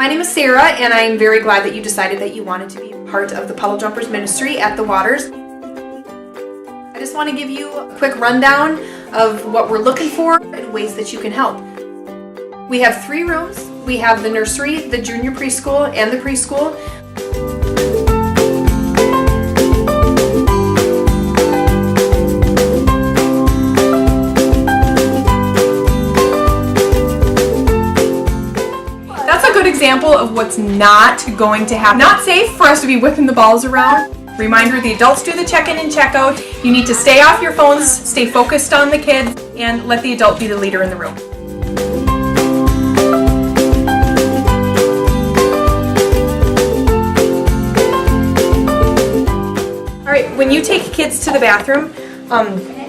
My name is Sarah, and I'm very glad that you decided that you wanted to be part of the Puddle Jumpers ministry at the Waters. I just want to give you a quick rundown of what we're looking for and ways that you can help. We have 3 rooms. We have the nursery, the junior preschool, and the preschool. Example of what's not going to happen. Not safe for us to be whipping the balls around. Reminder, the adults do the check-in and check-out. You need to stay off your phones, stay focused on the kids, and let the adult be the leader in the room. Alright, when you take kids to the bathroom,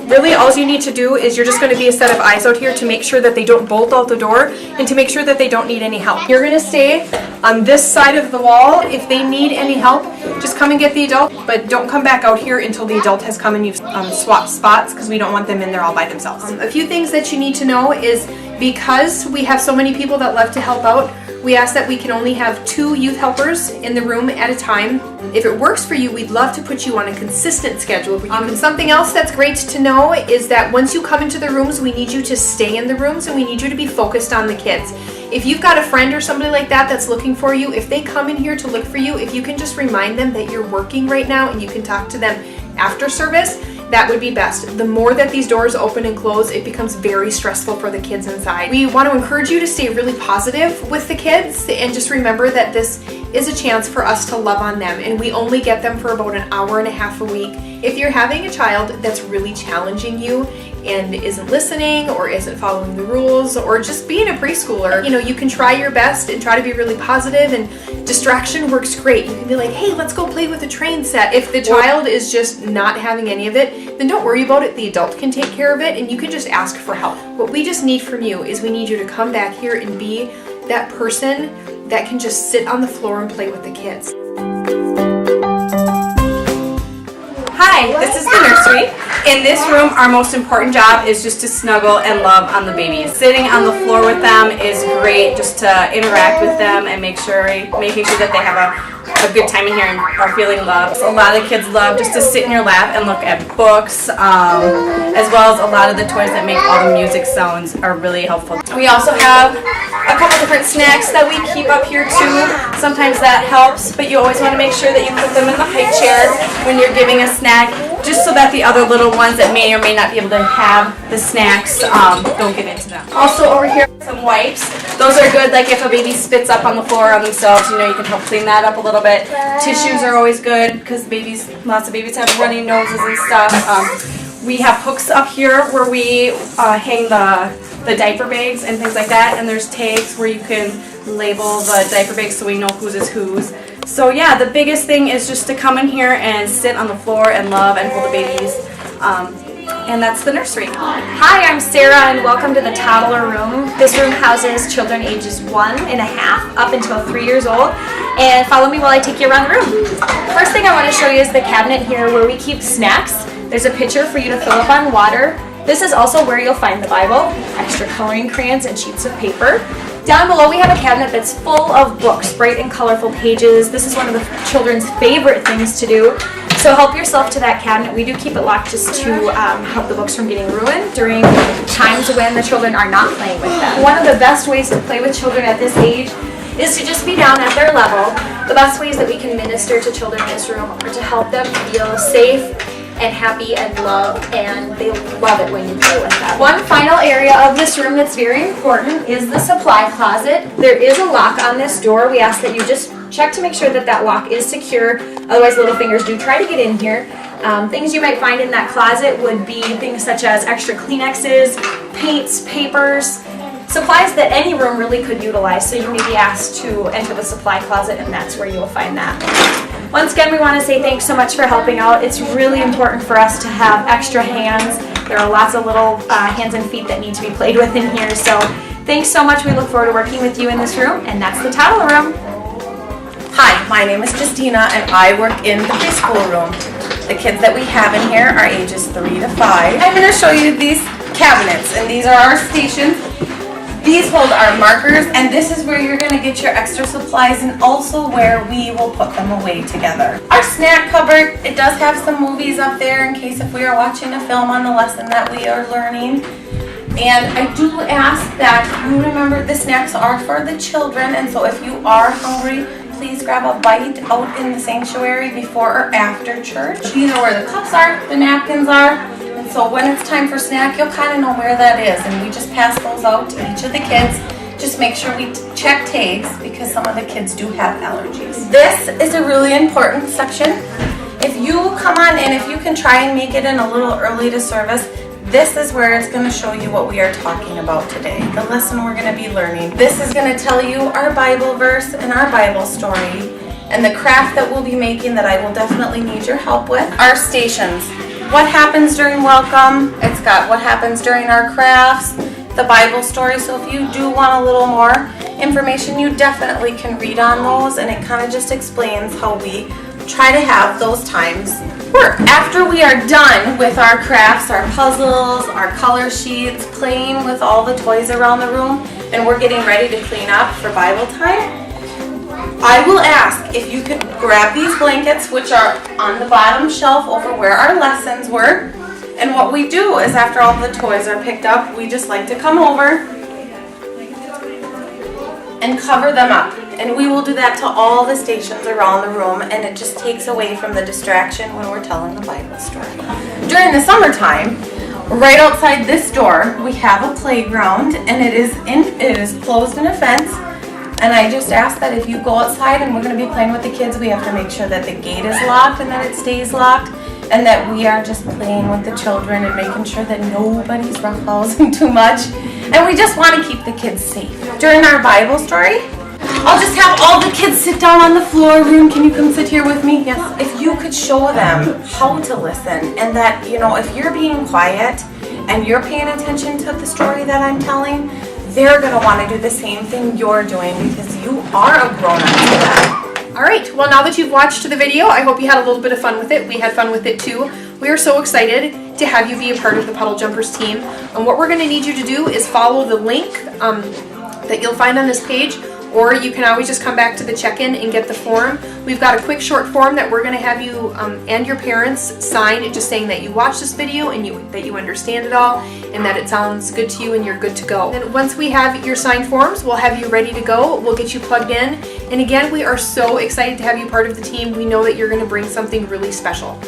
really all you need to do is you're just going to be a set of eyes out here to make sure that they don't bolt out the door and to make sure that they don't need any help. You're going to stay on this side of the wall. If they need any help, just come and get the adult, but don't come back out here until the adult has come and you've swapped spots, because we don't want them in there all by themselves. A few things that you need to know is because we have so many people that love to help out, we ask that we can only have 2 youth helpers in the room at a time. If it works for you, we'd love to put you on a consistent schedule. Something else that's great to know is that once you come into the rooms, we need you to stay in the rooms and we need you to be focused on the kids. If you've got a friend or somebody like that that's looking for you, if they come in here to look for you, if you can just remind them that you're working right now and you can talk to them after service, that would be best. The more that these doors open and close, it becomes very stressful for the kids inside. We want to encourage you to stay really positive with the kids and just remember that this is a chance for us to love on them, and we only get them for about an hour and a half a week. If you're having a child that's really challenging you and isn't listening or isn't following the rules or just being a preschooler, you can try your best and try to be really positive, and distraction works great. You can be like, hey, let's go play with a train set. If the child is just not having any of it, then don't worry about it. The adult can take care of it and you can just ask for help. What we just need from you is we need you to come back here and be that person that can just sit on the floor and play with the kids. Hi, this is the nursery. In this room, our most important job is just to snuggle and love on the babies. Sitting on the floor with them is great, just to interact with them and making sure that they have a good time in here and are feeling loved. So a lot of the kids love just to sit in your lap and look at books, as well as a lot of the toys that make all the music sounds are really helpful. We also have a couple different snacks that we keep up here too. Sometimes that helps, but you always want to make sure that you put them in the high chair when you're giving a snack, just so that the other little ones that may or may not be able to have the snacks don't get into them. Also over here, some wipes. Those are good, like if a baby spits up on the floor on themselves, you can help clean that up a little bit. Tissues are always good because lots of babies have runny noses and stuff. We have hooks up here where we hang the diaper bags and things like that, and there's tags where you can label the diaper bags so we know whose is whose. So yeah, the biggest thing is just to come in here and sit on the floor and love and hold the babies. And that's the nursery. Hi, I'm Sarah and welcome to the toddler room. This room houses children ages 1.5 up until 3 years old. And follow me while I take you around the room. First thing I want to show you is the cabinet here where we keep snacks. There's a pitcher for you to fill up on water. This is also where you'll find the Bible, extra coloring crayons, and sheets of paper. Down below we have a cabinet that's full of books, bright and colorful pages. This is one of the children's favorite things to do. So help yourself to that cabinet. We do keep it locked just to help the books from getting ruined during times when the children are not playing with them. One of the best ways to play with children at this age is to just be down at their level. The best ways that we can minister to children in this room are to help them feel safe and happy and loved, and they love it when you play with them. One final area of this room that's very important is the supply closet. There is a lock on this door. We ask that you just check to make sure that that lock is secure. Otherwise, little fingers do try to get in here. Things you might find in that closet would be things such as extra Kleenexes, paints, papers, supplies that any room really could utilize. So you may be asked to enter the supply closet, and that's where you will find that. Once again, we want to say thanks so much for helping out. It's really important for us to have extra hands. There are lots of little hands and feet that need to be played with in here. So thanks so much. We look forward to working with you in this room, and that's the toddler room. Hi, my name is Justina, and I work in the preschool room. The kids that we have in here are ages 3 to 5. I'm going to show you these cabinets, and these are our stations. These hold our markers, and this is where you're going to get your extra supplies and also where we will put them away together. Our snack cupboard, it does have some movies up there in case if we are watching a film on the lesson that we are learning. And I do ask that you remember the snacks are for the children, and so if you are hungry, please grab a bite out in the sanctuary before or after church. These are where the cups are, the napkins are, and so when it's time for snack, you'll kind of know where that is, and we just pass those out to each of the kids. Just make sure we check tags because some of the kids do have allergies. This is a really important section. If you come on in, if you can try and make it in a little early to service, this is where it's going to show you what we are talking about today, the lesson we're going to be learning. This is going to tell you our Bible verse and our Bible story and the craft that we'll be making that I will definitely need your help with. Our stations, what happens during welcome, it's got what happens during our crafts, the Bible story, so if you do want a little more information, you definitely can read on those, and it kind of just explains how we try to have those times work. After we are done with our crafts, our puzzles, our color sheets, playing with all the toys around the room, and we're getting ready to clean up for Bible time, I will ask if you could grab these blankets, which are on the bottom shelf over where our lessons were. And what we do is after all the toys are picked up, we just like to come over and cover them up. And we will do that to all the stations around the room, and it just takes away from the distraction when we're telling the Bible story. During the summertime, right outside this door, we have a playground, and it is closed in a fence. And I just ask that if you go outside and we're going to be playing with the kids, we have to make sure that the gate is locked and that it stays locked, and that we are just playing with the children and making sure that nobody's roughhousing too much. And we just want to keep the kids safe. During our Bible story, I'll just have all the kids sit down on the floor. Room, can you come sit here with me? Yes. If you could show them how to listen, and that, you know, if you're being quiet and you're paying attention to the story that I'm telling, they're going to want to do the same thing you're doing because you are a grown-up to them. Alright, well now that you've watched the video, I hope you had a little bit of fun with it. We had fun with it too. We are so excited to have you be a part of the Puddle Jumpers team. And what we're going to need you to do is follow the link that you'll find on this page, or you can always just come back to the check-in and get the form. We've got a quick short form that we're going to have you and your parents sign, just saying that you watched this video and that you understand it all and that it sounds good to you and you're good to go. And once we have your signed forms, we'll have you ready to go. We'll get you plugged in. And again, we are so excited to have you part of the team. We know that you're going to bring something really special.